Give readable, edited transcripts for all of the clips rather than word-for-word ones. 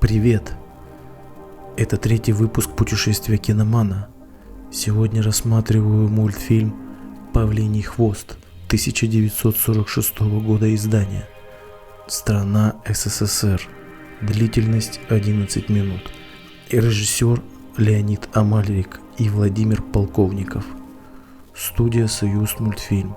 Привет! Это третий выпуск путешествия киномана. Сегодня рассматриваю мультфильм «Павлиний хвост» 1946 года издания. Страна СССР. Длительность 11 минут. И режиссер Леонид Амальрик и Владимир Полковников. Студия «Союз мультфильм».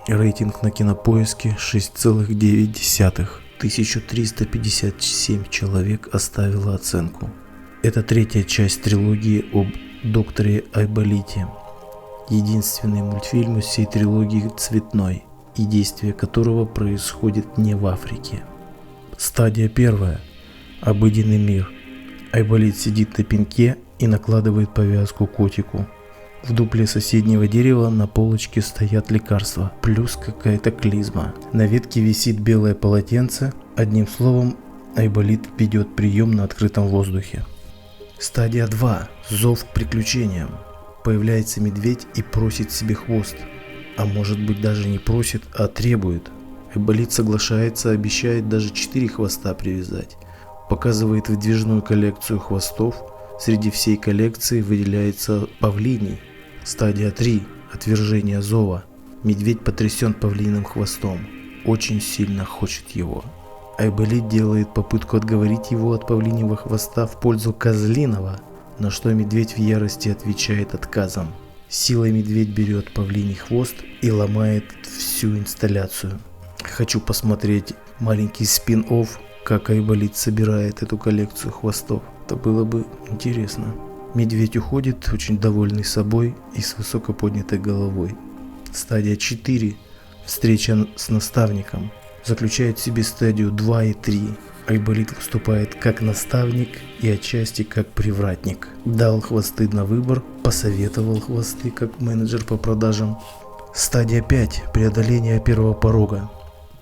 Рейтинг на Кинопоиске 6,9. 1357 человек оставило оценку. Это третья часть трилогии об докторе Айболите. Единственный мультфильм из всей трилогии цветной, и действие которого происходит не в Африке. Стадия первая. Обыденный мир. Айболит сидит на пеньке и накладывает повязку котику. В дупле соседнего дерева на полочке стоят лекарства, плюс какая-то клизма. На ветке висит белое полотенце. Одним словом, Айболит ведет прием на открытом воздухе. Стадия 2. Зов к приключениям. Появляется медведь и просит себе хвост. А может быть, даже не просит, а требует. Айболит соглашается, обещает даже 4 хвоста привязать. Показывает выдвижную коллекцию хвостов. Среди всей коллекции выделяется павлиний. Стадия 3. Отвержение зова. Медведь потрясен павлиным хвостом. Очень сильно хочет его. Айболит делает попытку отговорить его от павлиньего хвоста в пользу козлиного, на что медведь в ярости отвечает отказом. Силой медведь берет павлиний хвост и ломает всю инсталляцию. Хочу посмотреть маленький спин-офф, как Айболит собирает эту коллекцию хвостов. Это было бы интересно. Медведь уходит, очень довольный собой и с высоко поднятой головой. Стадия 4. Встреча с наставником. Заключает в себе стадию 2 и 3. Айболит выступает как наставник и отчасти как привратник. Дал хвосты на выбор, посоветовал хвосты как менеджер по продажам. Стадия 5. Преодоление первого порога.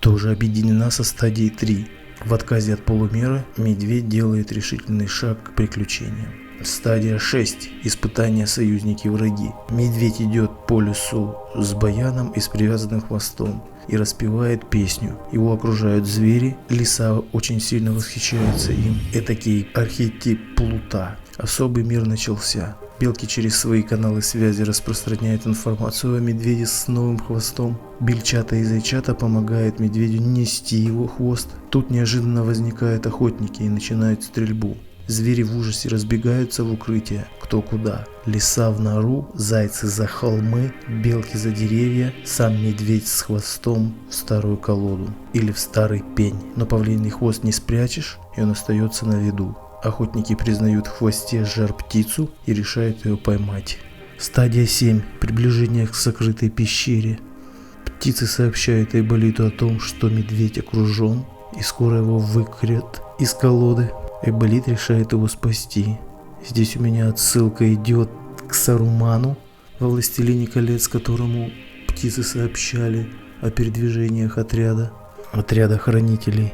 Тоже объединена со стадией 3. В отказе от полумеры медведь делает решительный шаг к приключениям. Стадия 6. Испытания союзники враги. Медведь идет по лесу с баяном и с привязанным хвостом и распевает песню. Его окружают звери, лиса очень сильно восхищается им. Этакий архетип плута. Особый мир начался. Белки через свои каналы связи распространяют информацию о медведе с новым хвостом. Бельчата и зайчата помогают медведю нести его хвост. Тут неожиданно возникают охотники и начинают стрельбу. Звери в ужасе разбегаются в укрытие, кто куда. Лиса в нору, зайцы за холмы, белки за деревья, сам медведь с хвостом в старую колоду или в старый пень. Но павлиний хвост не спрячешь, и он остается на виду. Охотники признают в хвосте жар-птицу и решают ее поймать. Стадия 7. Приближение к сокрытой пещере. Птицы сообщают Айболиту о том, что медведь окружен и скоро его выкурят из колоды. Айболит решает его спасти. Здесь у меня отсылка идет к Саруману во «Властелине колец», которому птицы сообщали о передвижениях отряда хранителей.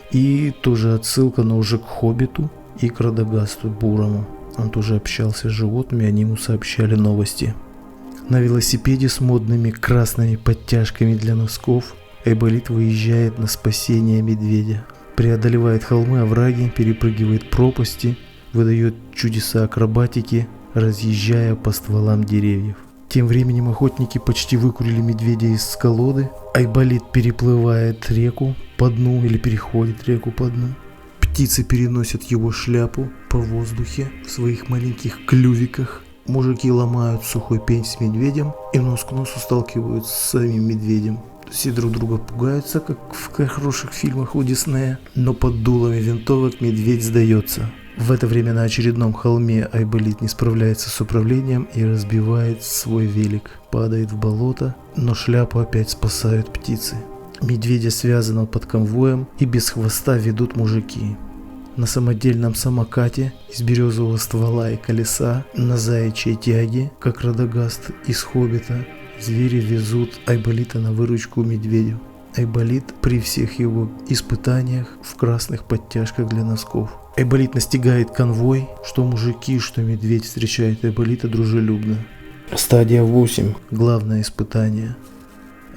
И тоже отсылка, но уже к Хоббиту и к Радагасту Бурому. Он тоже общался с животными, они ему сообщали новости. На велосипеде с модными красными подтяжками для носков Айболит выезжает на спасение медведя. Преодолевает холмы, овраги, перепрыгивает пропасти, выдает чудеса акробатики, разъезжая по стволам деревьев. Тем временем охотники почти выкурили медведя из колоды. Айболит переплывает реку по дну или переходит реку по дну. Птицы переносят его шляпу по воздухе в своих маленьких клювиках. Мужики ломают сухой пень с медведем и нос к носу сталкиваются с самим медведем. Все друг друга пугаются, как в хороших фильмах у Диснея, но под дулами винтовок медведь сдается. В это время на очередном холме Айболит не справляется с управлением и разбивает свой велик. Падает в болото, но шляпу опять спасают птицы. Медведя связанного под конвоем и без хвоста ведут мужики. На самодельном самокате из березового ствола и колеса, на заячьей тяге, как Радагаст из Хоббита, звери везут Айболита на выручку медведю. Айболит при всех его испытаниях в красных подтяжках для носков. Айболит настигает конвой, что мужики, что медведь встречают Айболита дружелюбно. Стадия 8. Главное испытание.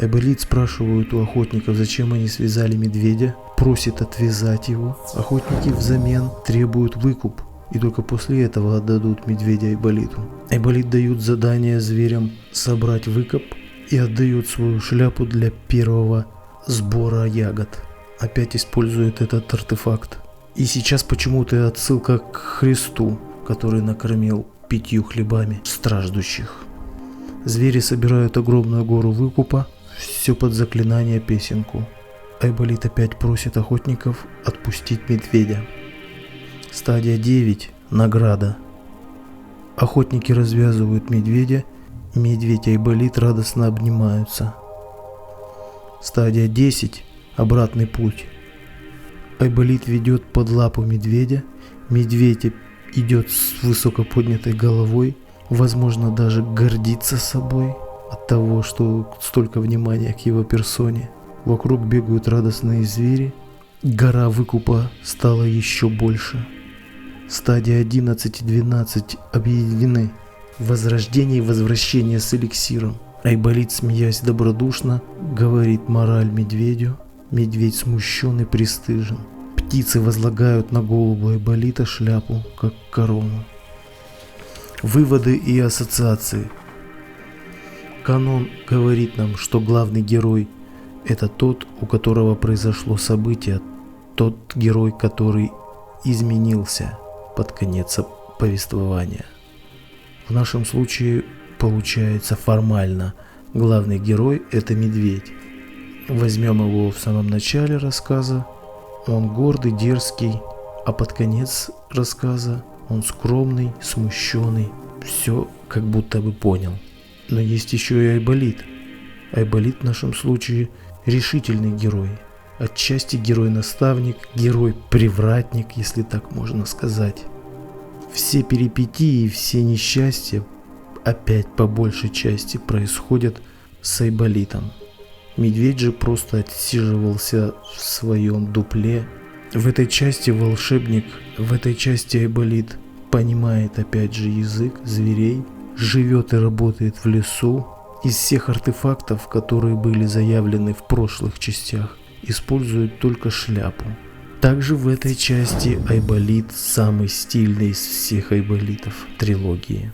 Айболит спрашивают у охотников, зачем они связали медведя. просит отвязать его. Охотники взамен требуют выкуп, и только после этого отдадут медведя Айболиту. Айболит дает задание зверям собрать выкуп и отдает свою шляпу для первого сбора ягод. Опять использует этот артефакт. И сейчас почему-то отсылка к Христу, который накормил 5 хлебами страждущих. Звери собирают огромную гору выкупа, все под заклинание песенку. Айболит опять просит охотников отпустить медведя. Стадия 9. Награда. Охотники развязывают медведя, медведь и Айболит радостно обнимаются. Стадия 10. Обратный путь. Айболит ведет под лапу медведя, медведь идет с высоко поднятой головой, возможно даже гордится собой от того, что столько внимания к его персоне. Вокруг бегают радостные звери, гора выкупа стала еще больше. Стадии 11 и 12 объединены. Возрождение и возвращение с эликсиром. Айболит, смеясь добродушно, говорит мораль медведю. Медведь смущен и пристыжен. Птицы возлагают на голову Айболита шляпу, как корону. Выводы и ассоциации. Канон говорит нам, что главный герой – это тот, у которого произошло событие, тот герой, который изменился под конец повествования. В нашем случае получается формально главный герой – это медведь. Возьмем его в самом начале рассказа, он гордый, дерзкий, а под конец рассказа он скромный, смущенный, все как будто бы понял. Но есть еще и Айболит. Айболит в нашем случае решительный герой, отчасти герой-наставник, герой-привратник, если так можно сказать. Все перипетии и все несчастья опять по большей части происходят с Айболитом. Медведь же просто отсиживался в своем дупле. В этой части волшебник, в этой части Айболит понимает опять же язык зверей, живет и работает в лесу. Из всех артефактов, которые были заявлены в прошлых частях, использует только шляпу. Также в этой части Айболит самый стильный из всех Айболитов трилогии.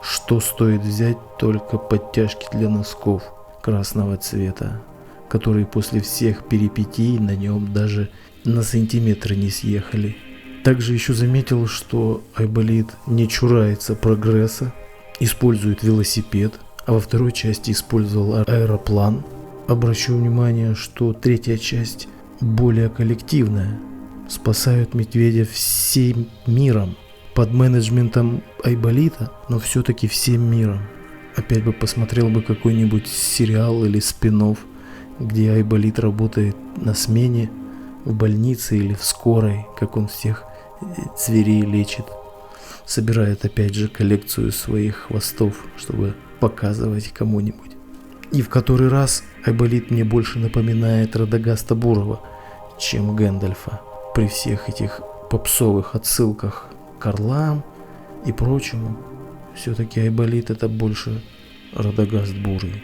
Что стоит взять, только подтяжки для носков красного цвета, которые после всех перипетий на нем даже на сантиметр не съехали. Также еще заметил, что Айболит не чурается прогресса, использует велосипед, а во второй части использовал аэроплан. Обращу внимание, что третья часть более коллективная. Спасают медведя всем миром, под менеджментом Айболита, но все-таки всем миром. Опять бы посмотрел бы какой-нибудь сериал или спин-офф, где Айболит работает на смене в больнице или в скорой, как он всех зверей лечит. Собирает опять же коллекцию своих хвостов, чтобы показывать кому-нибудь. И в который раз Айболит мне больше напоминает Радагаста Бурова, чем Гэндальфа, при всех этих попсовых отсылках к орлам и прочему. Все-таки Айболит это больше Радагаст Бурый.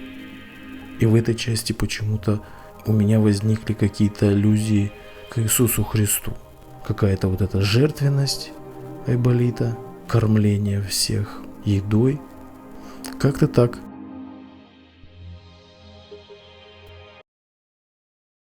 И в этой части почему-то у меня возникли какие-то аллюзии к Иисусу Христу. Какая-то вот эта жертвенность Айболита, кормление всех едой. Как-то так.